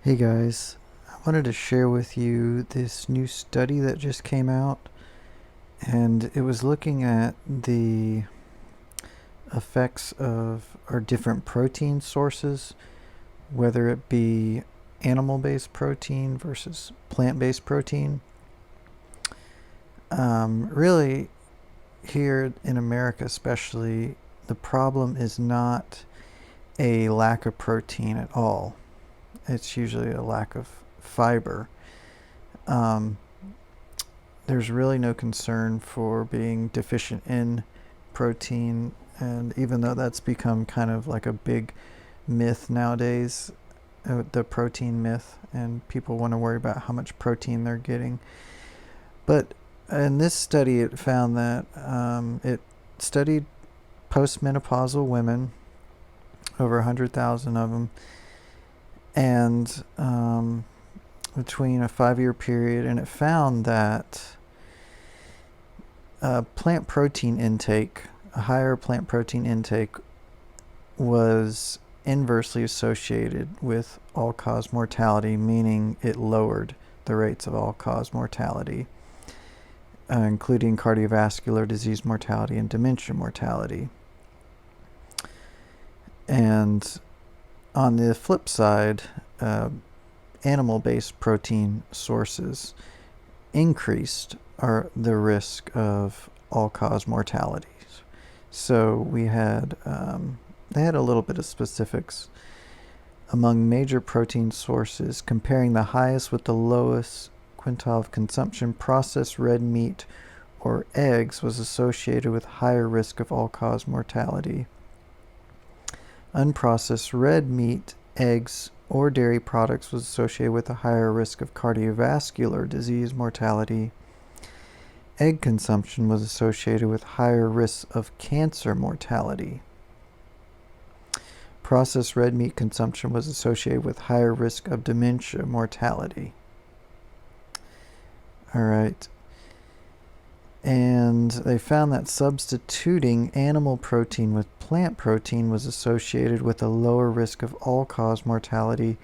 Hey guys, I wanted to share with you this new study that just came out, and it was looking at the effects of our different protein sources, whether it be animal-based protein versus plant-based protein. Really, here in America especially, the problem is not a lack of protein at all. It's usually a lack of fiber. Um, there's really no concern for being deficient in protein, and even though that's become kind of like a big myth nowadays, the protein myth, and people want to worry about how much protein they're getting. But in this study, it found that it studied postmenopausal women, over 100,000 of them, and between a 5-year period, and it found that plant protein intake, a higher plant protein intake, was inversely associated with all-cause mortality, meaning it lowered the rates of all-cause mortality, including cardiovascular disease mortality and dementia mortality. And on the flip side, animal-based protein sources increased the risk of all-cause mortalities. So we had, they had a little bit of specifics among major protein sources, comparing the highest with the lowest quintile of consumption. Processed red meat or eggs was associated with higher risk of all-cause mortality. Unprocessed red meat, eggs, or dairy products was associated with a higher risk of cardiovascular disease mortality. Egg consumption was associated with higher risks of cancer mortality. Processed red meat consumption was associated with higher risk of dementia mortality. All right. And they found that substituting animal protein with plant protein was associated with a lower risk of all-cause mortality,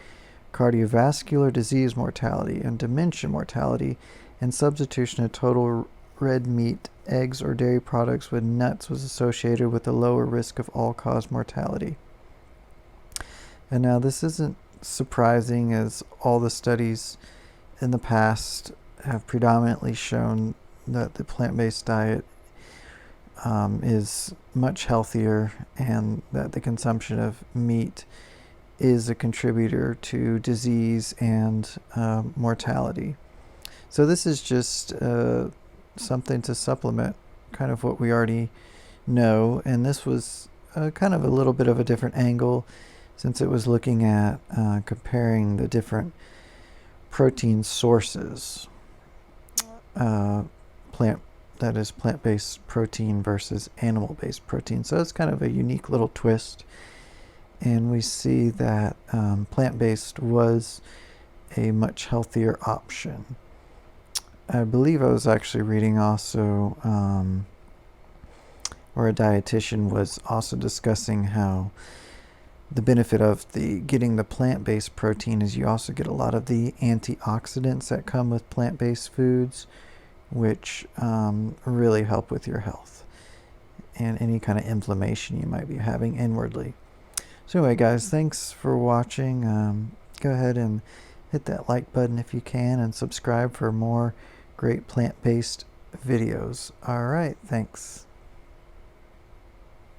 cardiovascular disease mortality, and dementia mortality, and substitution of total red meat, eggs, or dairy products with nuts was associated with a lower risk of all-cause mortality. And now this isn't surprising, as all the studies in the past have predominantly shown that the plant-based diet is much healthier, and that the consumption of meat is a contributor to disease and mortality. So this is just something to supplement kind of what we already know, and this was kind of a little bit of a different angle, since it was looking at comparing the different protein sources. Plant-based protein versus animal-based protein. So it's kind of a unique little twist, and we see that plant-based was a much healthier option. I believe I was actually reading also where a dietitian was also discussing how the benefit of getting the plant-based protein is you also get a lot of the antioxidants that come with plant-based foods, which really help with your health and any kind of inflammation you might be having inwardly. So anyway, guys, thanks for watching. Go ahead and hit that like button if you can, and subscribe for more great plant-based videos. All right, thanks.